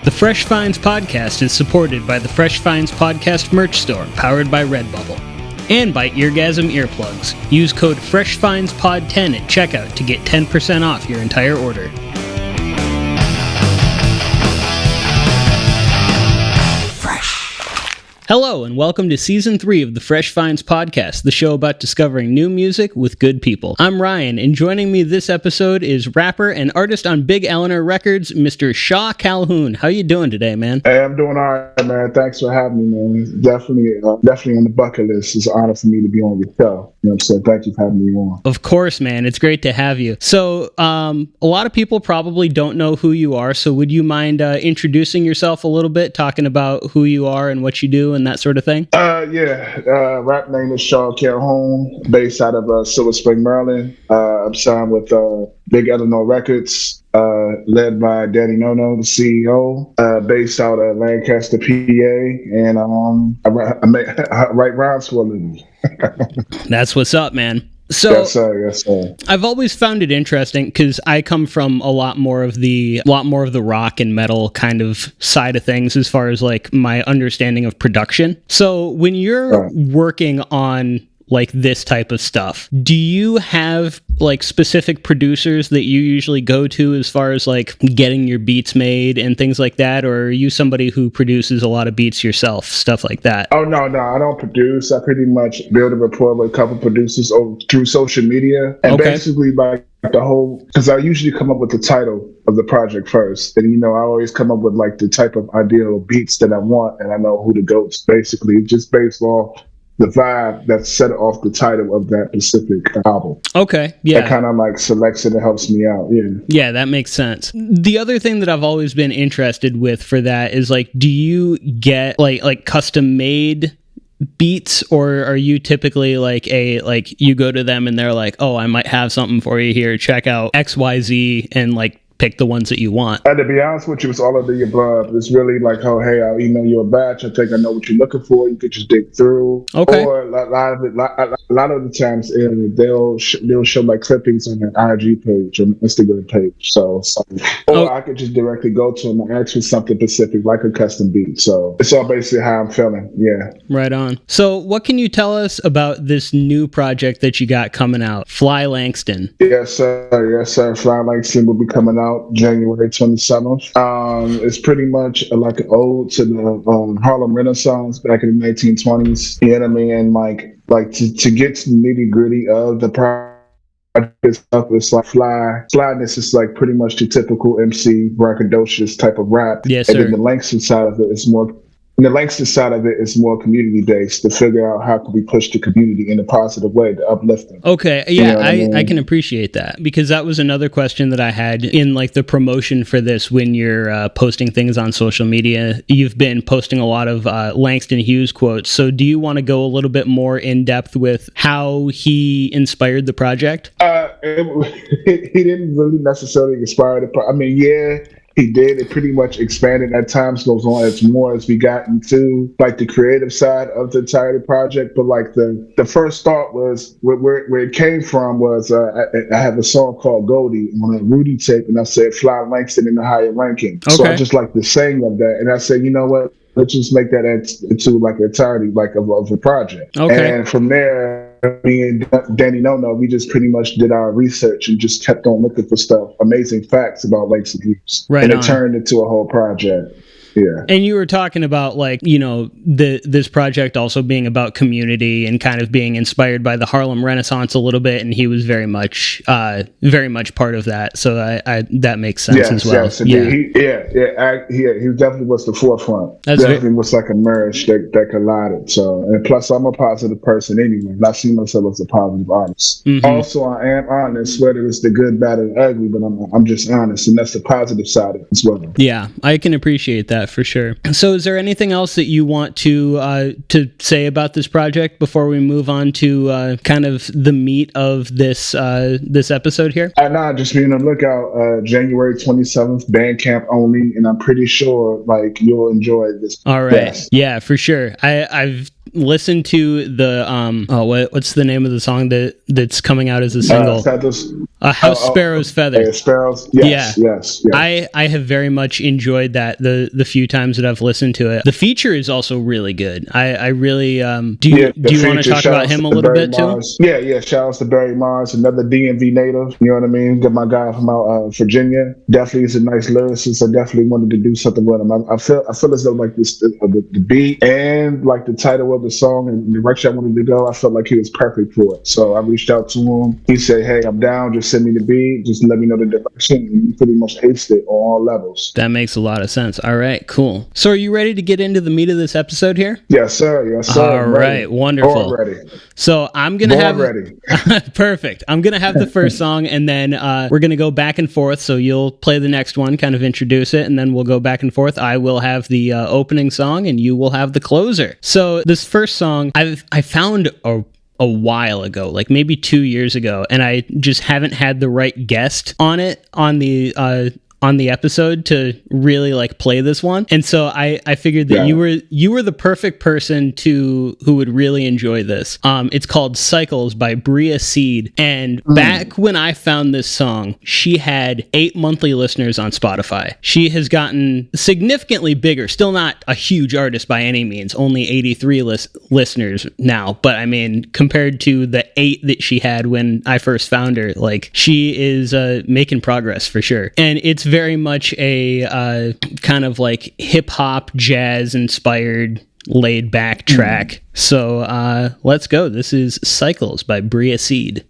The Fresh Finds Podcast is supported by the Fresh Finds Podcast merch store, powered by Redbubble, and by Eargasm Earplugs. Use code FreshFindsPod10 at checkout to get 10% off your entire order. Hello, and welcome to Season 3 of the Fresh Finds Podcast, the show about discovering new music with good people. I'm Ryan, and joining me this episode is rapper and artist on Big Eleanor Records, Mr. Shaw Calhoune. How you doing today, man? Hey, I'm doing all right, man. Thanks for having me, man. It's definitely on the bucket list. It's an honor for me to be on your show. You know what I'm saying? Thank you for having me on. Of course, man. It's great to have you. So, a lot of people probably don't know who you are, so would you mind introducing yourself a little bit, talking about who you are and what you do and that sort of thing? Rap name is Shaw Calhoune, based out of Silver Spring, Maryland. I'm signed with Big Eleanor Records, led by Danny Nono, the CEO, based out of Lancaster, PA, and I write rhymes for a living. That's what's up, man. So, yes, sir. I've always found it interesting because I come from a lot more of the rock and metal kind of side of things as far as like my understanding of production. So when you're working on like this type of stuff, do you have like specific producers that you usually go to as far as like getting your beats made and things like that? Or are you somebody who produces a lot of beats yourself, stuff like that? Oh, no, I don't produce. I pretty much build a rapport with a couple producers through social media. And basically like the whole, because I usually come up with the title of the project first. And, you know, I always come up with like the type of ideal beats that I want. And I know who to go to. Basically, just based off the vibe that set off the title of that specific album. Okay, yeah. That kind of like selects it and helps me out, yeah. Yeah, that makes sense. The other thing that I've always been interested with for that is like, do you get like custom made beats, or are you typically like you go to them and they're like, oh, I might have something for you here, check out XYZ, and like pick the ones that you want? And to be honest with you, it's all of the above. It's really like, oh, hey, I'll email you a batch. I think I know what you're looking for. You could just dig through. Okay. Or a lot of the times they'll show like clippings on their IG page or Instagram page. I could just directly go to them and ask for something specific, like a custom beat. So it's all basically how I'm feeling. Yeah. Right on. So what can you tell us about this new project that you got coming out, Fly Langston? Yes, sir. Fly Langston will be coming out January 27th. It's pretty much like an ode to the Harlem Renaissance back in the 1920s. You know what I mean? Like to get to the nitty gritty of the project stuff, it's like flyness is like pretty much the typical MC braggadocious type of rap. Yes, and sir. then the Langston side of it is more community based, to figure out how can we push the community in a positive way to uplift them. Okay, yeah, I can appreciate that, because that was another question that I had in like the promotion for this. When you're posting things on social media, you've been posting a lot of Langston Hughes quotes. So do you want to go a little bit more in depth with how he inspired the project? He didn't really necessarily inspire the project. I mean, yeah, he did. It pretty much expanded as time goes on, as we got into like the creative side of the entire project. But like the first thought was where it came from was I have a song called Goldie on a Rudy tape, and I said Fly Langston in the higher ranking. Okay. So I just like the saying of that, and I said, you know what? Let's just make that into like the entirety like of a project. Okay. And from there, me and Danny Nono, we just pretty much did our research and just kept on looking for stuff, amazing facts about Langston Hughes. Right. And it turned into a whole project. Yeah. And you were talking about like, you know, this project also being about community and kind of being inspired by the Harlem Renaissance a little bit, and he was very much part of that. So that makes sense as well. Yes, he definitely was the forefront. Definitely was like a marriage that collided. So, and plus I'm a positive person anyway. I see myself as a positive artist. Mm-hmm. Also, I am honest, whether it's the good, bad, and ugly, but I'm just honest, and that's the positive side of it as well. Yeah, I can appreciate that for sure. So is there anything else that you want to say about this project before we move on to kind of the meat of this episode here? Just be on the lookout. January 27th, Bandcamp only, and I'm pretty sure like you'll enjoy this. All right. Yes. Yeah, for sure. listen to the what's the name of the song that's coming out as a single? Feathers. House Sparrow's Feathers. Sparrows. Yes, yeah. Yes. I have very much enjoyed that the few times that I've listened to it. The feature is also really good. I really do you want to talk about him a little bit Mars. too? Yeah. Shout out to Barry Mars, another DMV native. You know what I mean? Got my guy from out Virginia. Definitely is a nice lyricist. I definitely wanted to do something with him. I feel as though like this the beat and like the title of the song and the direction I wanted to go, I felt like he was perfect for it. So I reached out to him. He said, "Hey, I'm down. Just send me the beat. Just let me know the direction." And he pretty much aced it on all levels. That makes a lot of sense. All right, cool. So are you ready to get into the meat of this episode here? Yes, sir. All right, wonderful. Ready. So I'm gonna have ready. Perfect. I'm gonna have the first song, and then we're gonna go back and forth. So you'll play the next one, kind of introduce it, and then we'll go back and forth. I will have the opening song, and you will have the closer. So this first song, I found a while ago, like maybe 2 years ago, and I just haven't had the right guest on it on the episode to really like play this one. And so I figured that you were the perfect person who would really enjoy this. It's called Cycles by Bria Seed. And back when I found this song, she had 8 monthly listeners on Spotify. She has gotten significantly bigger, still not a huge artist by any means, only 83 listeners now. But I mean, compared to the 8 that she had when I first found her, like she is making progress for sure. And it's very much a kind of like hip hop jazz inspired laid back track. So let's go. This is Cycles by Bria Seed.